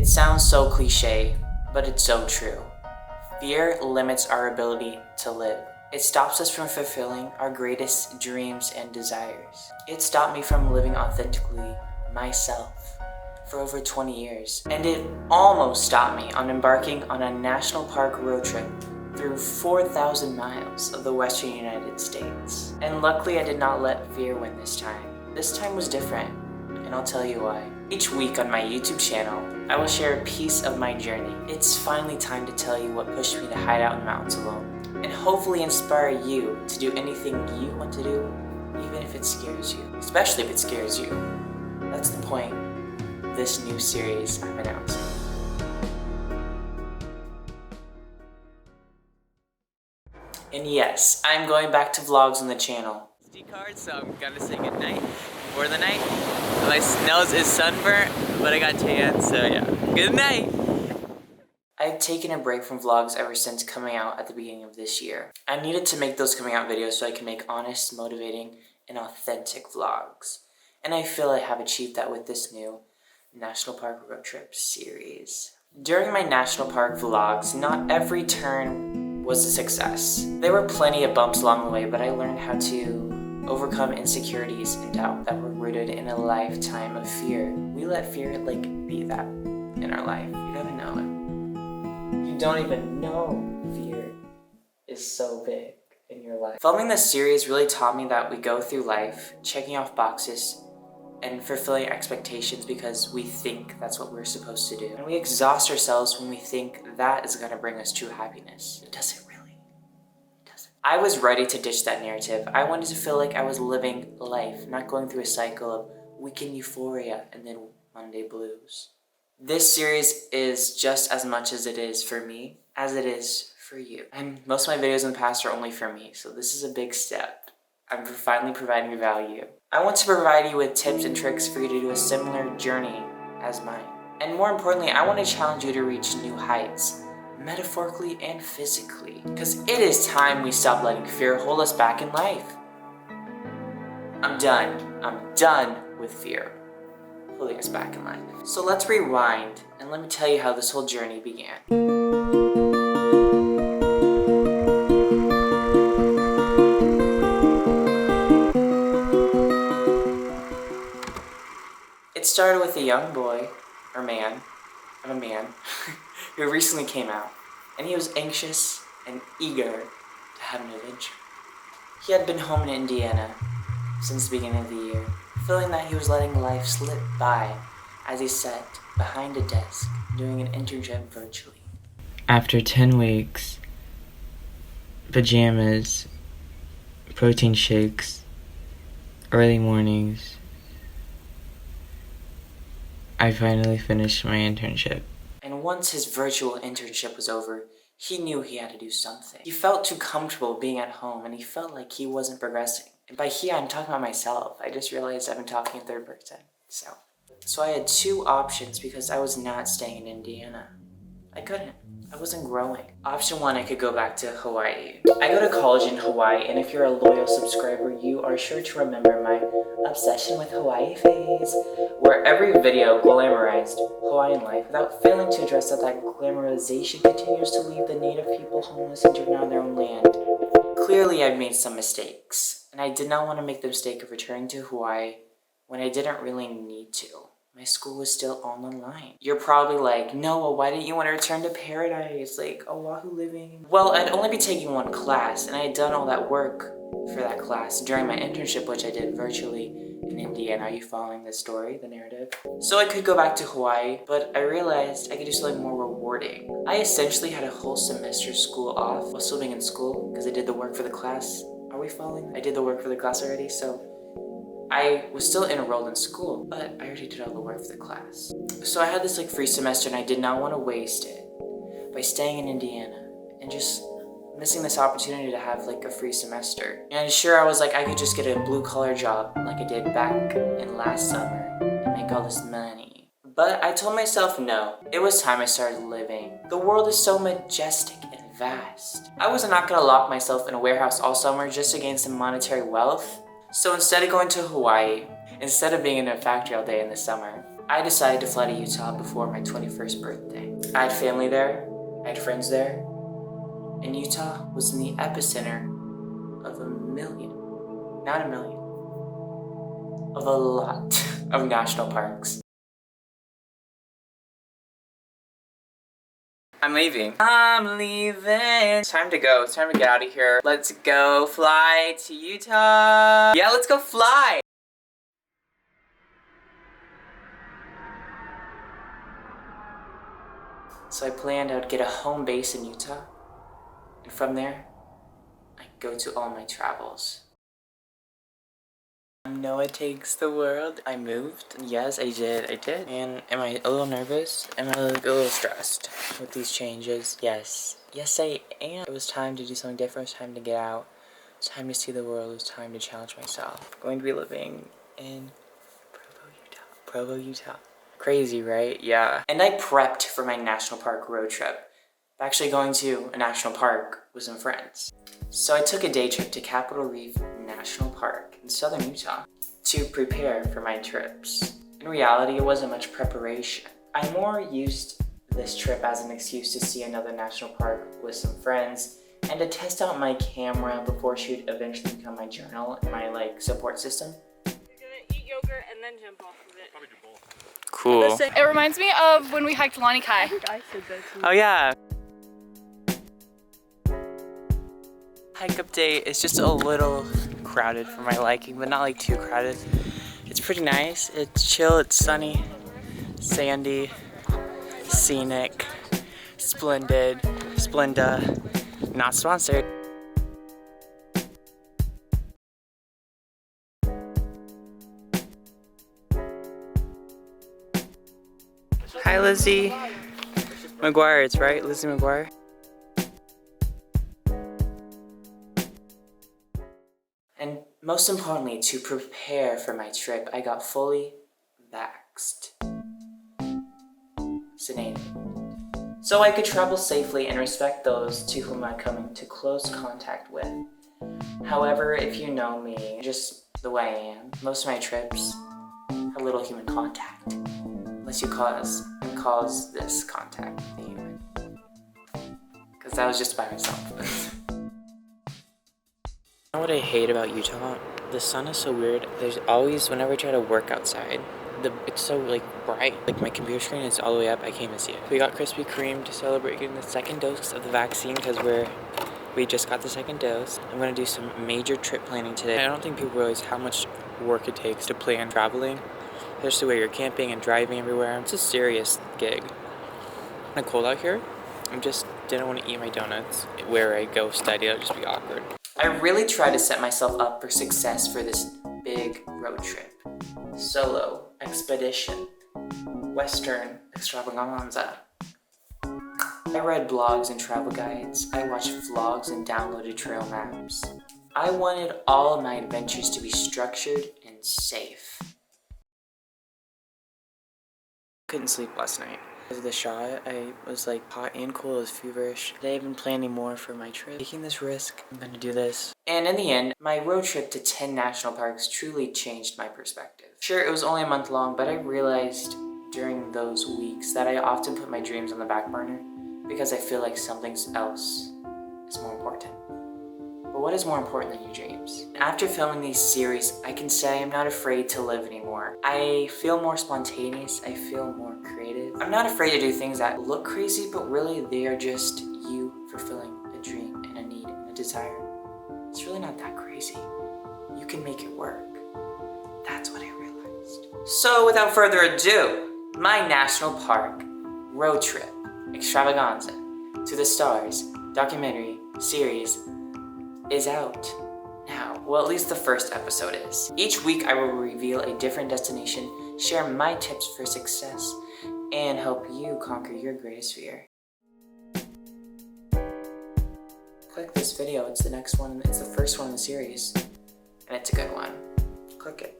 It sounds so cliche, but it's so true. Fear limits our ability to live. It stops us from fulfilling our greatest dreams and desires. It stopped me from living authentically myself for over 20 years. And it almost stopped me on embarking on a National Park road trip through 4,000 miles of the Western United States. And luckily I did not let fear win this time. This time was different, and I'll tell you why. Each week on my YouTube channel, I will share a piece of my journey. It's finally time to tell you what pushed me to hide out in the mountains alone, and hopefully inspire you to do anything you want to do, even if it scares you. Especially if it scares you. That's the point of this new series I'm announcing. And yes, I'm going back to vlogs on the channel. SD card, so I'm gonna say goodnight for the night. My nose is sunburnt, but I got tan, so yeah. Good night! I've taken a break from vlogs ever since coming out at the beginning of this year. I needed to make those coming out videos so I can make honest, motivating, and authentic vlogs. And I feel I have achieved that with this new National Park Roadtrip Series. During my National Park vlogs, not every turn was a success. There were plenty of bumps along the way, but I learned how to overcome insecurities and doubt that were rooted in a lifetime of fear. We let fear be that in our life. You don't even know it. You don't even know fear is so big in your life. Filming this series really taught me that we go through life checking off boxes and fulfilling expectations because we think that's what we're supposed to do. And we exhaust ourselves when we think that is gonna bring us true happiness. It doesn't really. I was ready to ditch that narrative. I wanted to feel like I was living life, not going through a cycle of weekend euphoria and then Monday blues. This series is just as much as it is for me as it is for you. And most of my videos in the past are only for me, so this is a big step. I'm finally providing value. I want to provide you with tips and tricks for you to do a similar journey as mine. And more importantly, I want to challenge you to reach new heights, metaphorically and physically. Because it is time we stop letting fear hold us back in life. I'm done with fear holding us back in life. So let's rewind and let me tell you how this whole journey began. It started with a young boy, or man, I'm a man, who recently came out, and he was anxious and eager to have an adventure. He had been home in Indiana since the beginning of the year, feeling that he was letting life slip by as he sat behind a desk doing an internship virtually. After 10 weeks, pajamas, protein shakes, early mornings, I finally finished my internship. And once his virtual internship was over, he knew he had to do something. He felt too comfortable being at home, and he felt like he wasn't progressing. And by he, I'm talking about myself. I just realized I've been talking in third person. So I had two options because I was not staying in Indiana. I couldn't. I wasn't growing. Option one, I could go back to Hawaii. I go to college in Hawaii, and if you're a loyal subscriber, you are sure to remember my obsession with Hawaii phase, where every video glamorized Hawaiian life without failing to address that glamorization continues to leave the native people homeless and driven out of their own land. Clearly, I've made some mistakes, and I did not want to make the mistake of returning to Hawaii when I didn't really need to. My school was still all online. You're probably like, Noah, why didn't you want to return to paradise? Like, Oahu living? Well, I'd only be taking one class, and I had done all that work for that class during my internship, which I did virtually in Indiana. Are you following the story, the narrative? So I could go back to Hawaii, but I realized I could do something more rewarding. I essentially had a whole semester of school off while still being in school because I did the work for the class. Are we following? I did the work for the class already, so I was still enrolled in school, but I already did all the work for the class. So I had this free semester, and I did not want to waste it by staying in Indiana and just missing this opportunity to have a free semester. And sure, I was like, I could just get a blue-collar job like I did back in last summer and make all this money. But I told myself no. It was time I started living. The world is so majestic and vast. I was not gonna lock myself in a warehouse all summer just to gain some monetary wealth. So instead of going to Hawaii, instead of being in a factory all day in the summer, I decided to fly to Utah before my 21st birthday. I had family there, I had friends there, and Utah was in the epicenter of a million, not a million, of a lot of national parks. I'm leaving. I'm leaving. It's time to go. It's time to get out of here. Let's go fly to Utah. Yeah, let's go fly. So I planned I would get a home base in Utah, and from there, I'd go to all my travels. Noah takes the world. I moved. Yes, I did. And am I a little nervous? Am I a little stressed with these changes? Yes. Yes, I am. It was time to do something different. It was time to get out. It was time to see the world. It was time to challenge myself. I'm going to be living in Provo, Utah. Crazy, right? Yeah. And I prepped for my national park road trip. I'm actually going to a national park with some friends. So I took a day trip to Capitol Reef National Park in southern Utah to prepare for my trips. In reality, it wasn't much preparation. I more used this trip as an excuse to see another national park with some friends and to test out my camera before she would eventually become my journal and my support system. You're gonna eat yogurt and then jump off of it. Probably do both. Cool. It reminds me of when we hiked Lani Kai. I think I said that too. Oh yeah. Hike update is just a little crowded for my liking, but not like too crowded. It's pretty nice. It's chill, it's sunny, sandy, scenic, splendid, Splenda, not sponsored. Hi Lizzie McGuire, it's right, Lizzie McGuire. And most importantly, to prepare for my trip, I got fully vaxed. So I could travel safely and respect those to whom I come into close contact with. However, if you know me, just the way I am, most of my trips have little human contact. Unless you cause this contact with the human. Because that was just by myself. You know what I hate about Utah? The sun is so weird. There's always, whenever I try to work outside, it's so bright. My computer screen is all the way up, I can't even see it. We got Krispy Kreme to celebrate getting the second dose of the vaccine because we just got the second dose. I'm gonna do some major trip planning today. I don't think people realize how much work it takes to plan traveling, especially where you're camping and driving everywhere. It's a serious gig. It's kind of cold out here. I just didn't want to eat my donuts where I go study. It'll just be awkward. I really tried to set myself up for success for this big road trip. Solo expedition, Western extravaganza. I read blogs and travel guides. I watched vlogs and downloaded trail maps. I wanted all of my adventures to be structured and safe. Couldn't sleep last night. Because of the shot, I was hot and cold, I was feverish. Today I've been planning more for my trip. Taking this risk, I'm gonna do this. And in the end, my road trip to 10 national parks truly changed my perspective. Sure, it was only a month long, but I realized during those weeks that I often put my dreams on the back burner because I feel like something else is more important. But what is more important than your dreams? After filming these series, I can say I'm not afraid to live anymore. I feel more spontaneous, I feel more creative. I'm not afraid to do things that look crazy, but really they are just you fulfilling a dream and a need and a desire. It's really not that crazy. You can make it work. That's what I realized. So without further ado, my national park road trip extravaganza to the stars documentary series is out now. Well, at least the first episode is. Each week I will reveal a different destination, share my tips for success, and help you conquer your greatest fear. Click this video, it's the next one, it's the first one in the series, and it's a good one. Click it.